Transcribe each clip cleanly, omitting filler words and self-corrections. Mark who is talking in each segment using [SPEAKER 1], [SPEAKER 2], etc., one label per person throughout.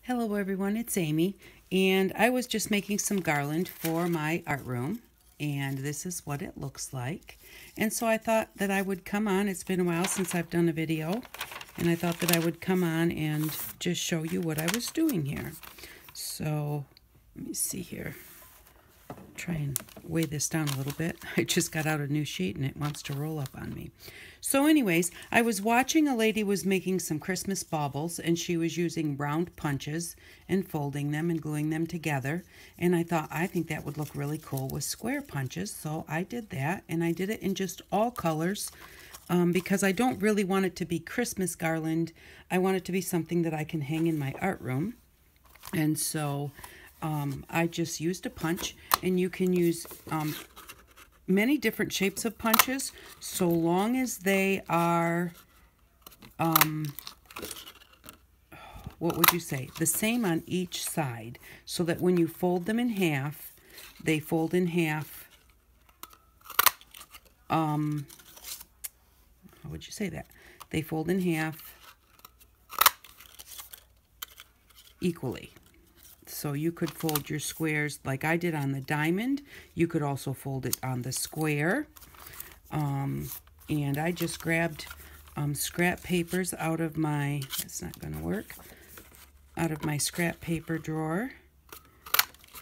[SPEAKER 1] Hello everyone, it's Amy, and I was just making some garland for my art room, and this is what it looks like. And so I thought that I would come on. It's been a while since I've done a video, and I thought that I would come on and just show you what I was doing here. So let me see here. Try and weigh this down a little bit. I just got out a new sheet and it wants to roll up on me. So anyways, I was watching a lady was making some Christmas baubles, and she was using round punches and folding them and gluing them together. And I thought, I think that would look really cool with square punches. So I did that, and I did it in just all colors because I don't really want it to be Christmas garland. I want it to be something that I can hang in my art room. And so I just used a punch, and you can use many different shapes of punches so long as they are, what would you say, the same on each side, so that when you fold them in half, they fold in half, how would you say that? They fold in half equally. So you could fold your squares like I did on the diamond. You could also fold it on the square. And I just grabbed scrap papers out of my, it's not going to work, out of my scrap paper drawer.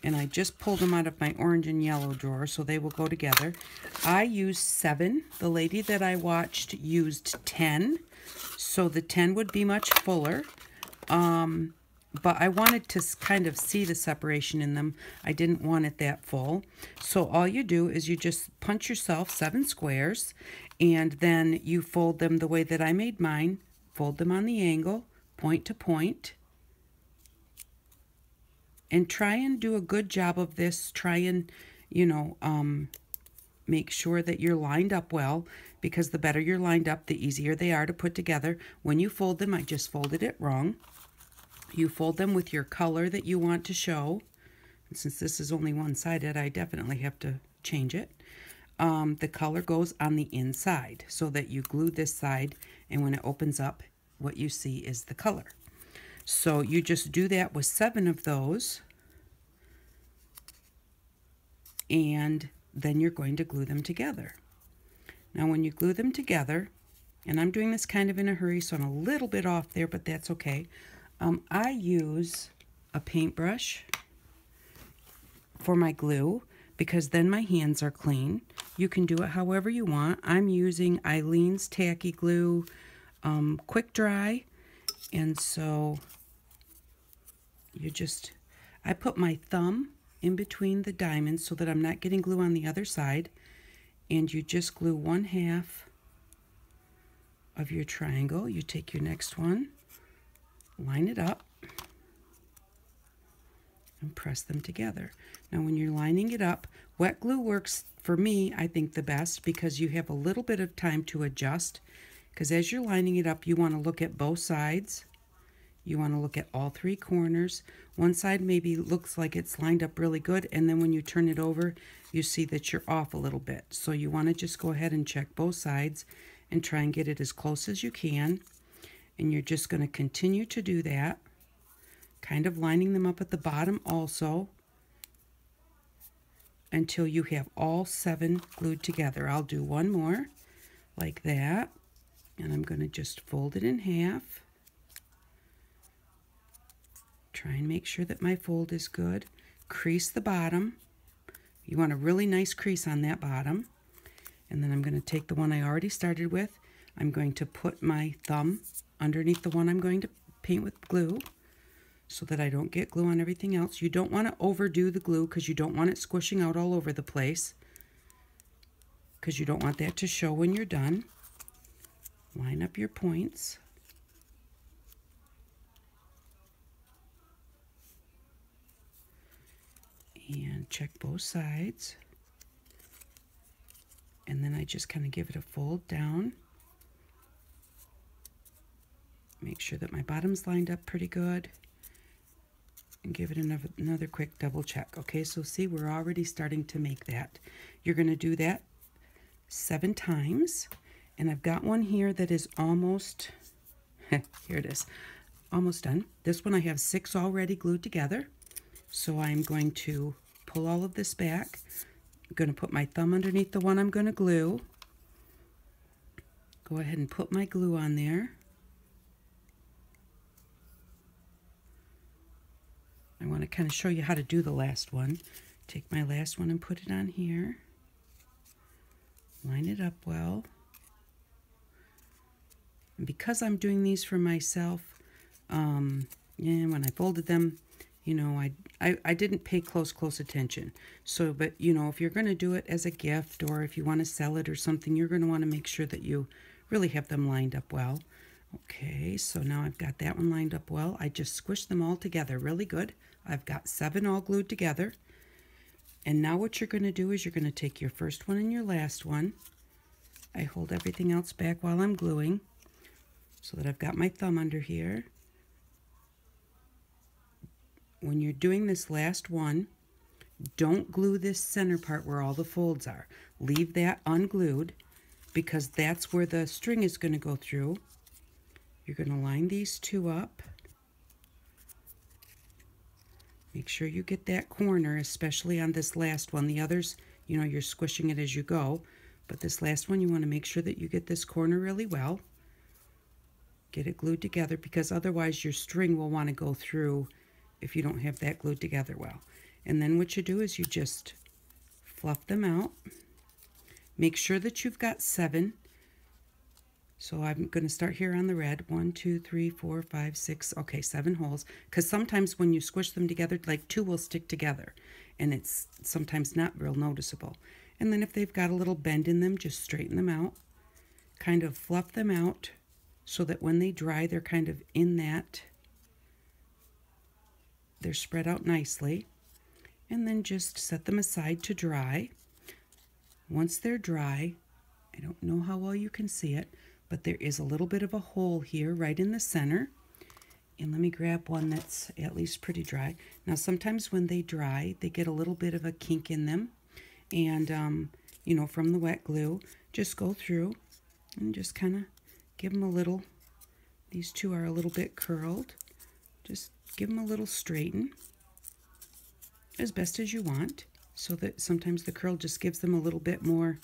[SPEAKER 1] And I just pulled them out of my orange and yellow drawer so they will go together. I used 7. The lady that I watched used 10. So the 10 would be much fuller. But I wanted to kind of see the separation in them. I didn't want it that full. So all you do is you just punch yourself 7 squares, and then you fold them the way that I made mine. Fold them on the angle, point to point. And try and do a good job of this. Try and, make sure that you're lined up well, because the better you're lined up, the easier they are to put together. When you fold them, I just folded it wrong. You fold them with your color that you want to show. And since this is only one-sided, I definitely have to change it. The color goes on the inside so that you glue this side, and when it opens up, what you see is the color. So you just do that with 7 of those, and then you're going to glue them together. Now when you glue them together, and I'm doing this kind of in a hurry, so I'm a little bit off there, but that's okay. I use a paintbrush for my glue because then my hands are clean. You can do it however you want. I'm using Eileen's Tacky Glue Quick Dry, and so I put my thumb in between the diamonds so that I'm not getting glue on the other side, and you just glue 1/2 of your triangle. You take your next one, line it up, and press them together. Now when you're lining it up, wet glue works for me, I think, the best, because you have a little bit of time to adjust, because as you're lining it up, you want to look at both sides. You want to look at all 3 corners. One side maybe looks like it's lined up really good, and then when you turn it over, you see that you're off a little bit. So you want to just go ahead and check both sides and try and get it as close as you can. And you're just going to continue to do that, kind of lining them up at the bottom also, until you have all 7 glued together. I'll do one more like that, and I'm going to just fold it in half. Try and make sure that my fold is good. Crease the bottom. You want a really nice crease on that bottom. And then I'm going to take the one I already started with. I'm going to put my thumb underneath the one I'm going to paint with glue so that I don't get glue on everything else. You don't want to overdo the glue because you don't want it squishing out all over the place, because you don't want that to show when you're done. Line up your points. And check both sides. And then I just kind of give it a fold down. Make sure that my bottom's lined up pretty good, and give it another quick double check. Okay, so see, we're already starting to make that. You're going to do that 7 times, and I've got one here that is almost, here it is, almost done. This one I have 6 already glued together. So I'm going to pull all of this back. I'm going to put my thumb underneath the one I'm going to glue. Go ahead and put my glue on there. I want to kind of show you how to do the last one. Take my last one and put it on here. Line it up well. And because I'm doing these for myself, when I folded them, you know, I didn't pay close attention. So, but, you know, if you're going to do it as a gift or if you want to sell it or something, you're going to want to make sure that you really have them lined up well. Okay, so now I've got that one lined up well. I just squished them all together really good. I've got 7 all glued together. And now what you're going to do is you're going to take your first one and your last one. I hold everything else back while I'm gluing so that I've got my thumb under here. When you're doing this last one, don't glue this center part where all the folds are. Leave that unglued because that's where the string is going to go through. You're going to line these 2 up. Make sure you get that corner, especially on this last one. The others, you know, you're squishing it as you go. But this last one, you want to make sure that you get this corner really well. Get it glued together because otherwise your string will want to go through if you don't have that glued together well. And then what you do is you just fluff them out. Make sure that you've got 7. So I'm going to start here on the red. 1, 2, 3, 4, 5, 6. Okay, 7 holes. Because sometimes when you squish them together, like 2 will stick together. And it's sometimes not real noticeable. And then if they've got a little bend in them, just straighten them out. Kind of fluff them out so that when they dry, they're kind of in that. They're spread out nicely. And then just set them aside to dry. Once they're dry, I don't know how well you can see it, but there is a little bit of a hole here right in the center. And let me grab one that's at least pretty dry. Now sometimes when they dry, they get a little bit of a kink in them. And, you know, from the wet glue, just go through and just kind of give them a little, these 2 are a little bit curled. Just give them a little straighten as best as you want, so that sometimes the curl just gives them a little bit more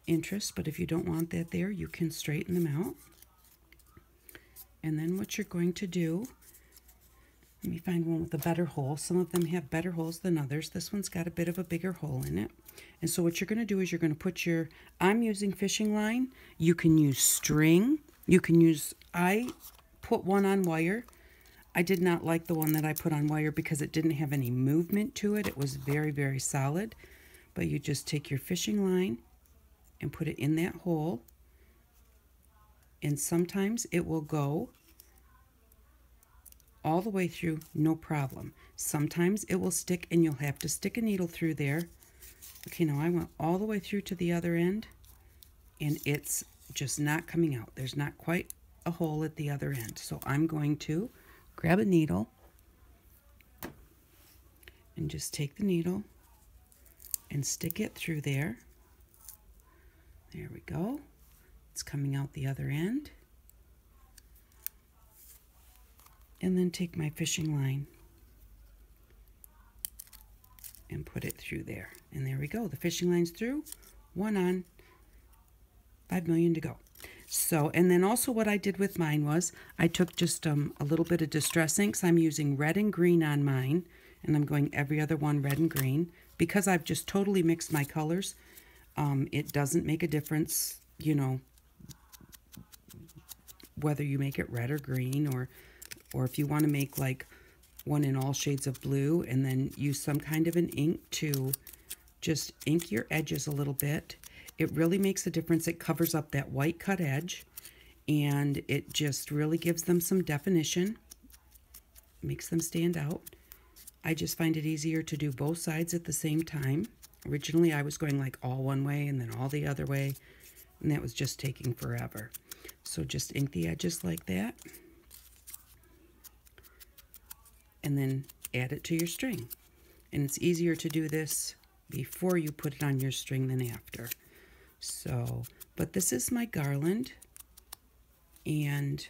[SPEAKER 1] interest, but if you don't want that there, you can straighten them out. And then what you're going to do, let me find one with a better hole. Some of them have better holes than others. This one's got a bit of a bigger hole in it. And so what you're going to do is you're going to put your, I'm using fishing line. You can use string. You can use, I put one on wire. I did not like the one that I put on wire because it didn't have any movement to it. It was very, very solid. But you just take your fishing line and put it in that hole. And sometimes it will go all the way through, no problem. Sometimes it will stick and you'll have to stick a needle through there. Okay, now I went all the way through to the other end and it's just not coming out. There's not quite a hole at the other end. So I'm going to grab a needle and just take the needle and stick it through there. There we go. It's coming out the other end. And then take my fishing line and put it through there. And there we go. The fishing line's through. 1 on, 5 million to go. So, and then also what I did with mine was I took just a little bit of distress inks. I'm using red and green on mine, and I'm going every other one red and green. Because I've just totally mixed my colors, it doesn't make a difference, you know, whether you make it red or green, or if you want to make like one in all shades of blue and then use some kind of an ink to just ink your edges a little bit. It really makes a difference. It covers up that white cut edge and it just really gives them some definition, makes them stand out. I just find it easier to do both sides at the same time. Originally I was going like all one way and then all the other way, and that was just taking forever. So just ink the edges like that and then add it to your string. And it's easier to do this before you put it on your string than after. So, but this is my garland, and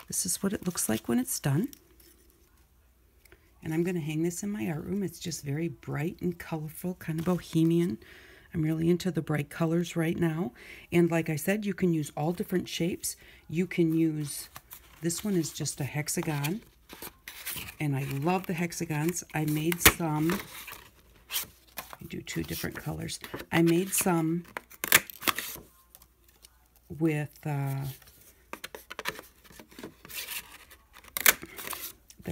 [SPEAKER 1] This is what it looks like when it's done. And I'm going to hang this in my art room. It's just very bright and colorful, kind of bohemian. I'm really into the bright colors right now. And like I said, you can use all different shapes. You can use, this one is just a hexagon. And I love the hexagons. I made some, I do 2 different colors. I made some with, that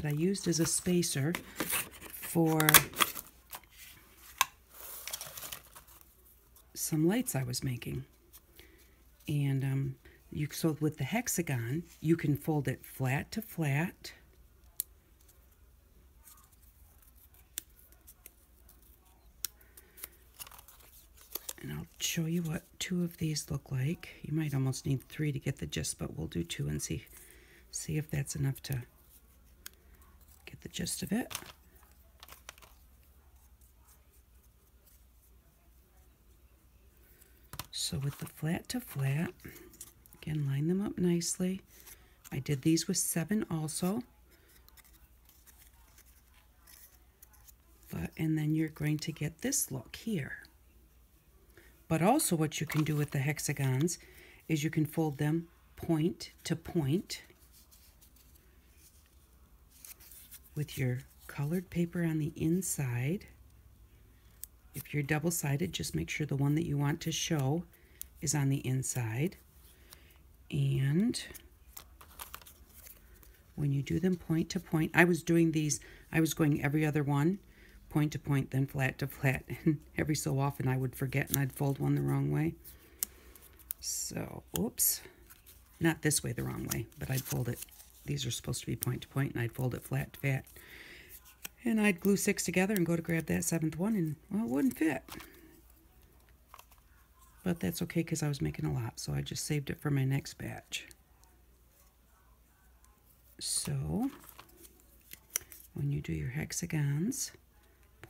[SPEAKER 1] I used as a spacer for some lights I was making. And so with the hexagon, you can fold it flat to flat. And I'll show you what 2 of these look like. You might almost need 3 to get the gist, but we'll do 2 and see if that's enough to get the gist of it. So with the flat to flat, again, line them up nicely. I did these with 7 also. And then you're going to get this look here. But also what you can do with the hexagons is you can fold them point to point with your colored paper on the inside. If you're double-sided, just make sure the one that you want to show is on the inside. And when you do them point to point, I was doing these, I was going every other one, point to point, then flat to flat. And every so often I would forget and I'd fold one the wrong way. So, oops, not this way, the wrong way, but I'd fold it. These are supposed to be point to point, and I'd fold it flat to flat. And I'd glue 6 together and go to grab that 7th one, and, well, it wouldn't fit. But that's okay because I was making a lot, so I just saved it for my next batch. So, when you do your hexagons,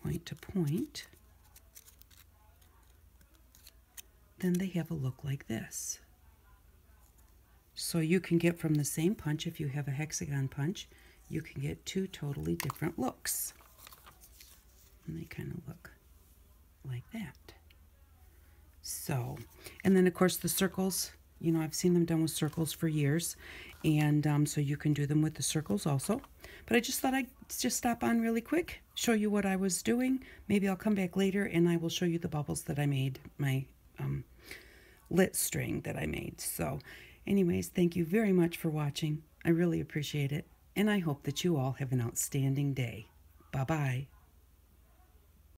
[SPEAKER 1] point to point, then they have a look like this. So you can get from the same punch, if you have a hexagon punch, you can get 2 totally different looks. And they kind of look like that. So, and then of course the circles, you know, I've seen them done with circles for years. And so you can do them with the circles also. But I just thought I'd just stop on really quick, show you what I was doing. Maybe I'll come back later and I will show you the bubbles that I made, my lit string that I made. So anyways, thank you very much for watching. I really appreciate it. And I hope that you all have an outstanding day. Bye-bye.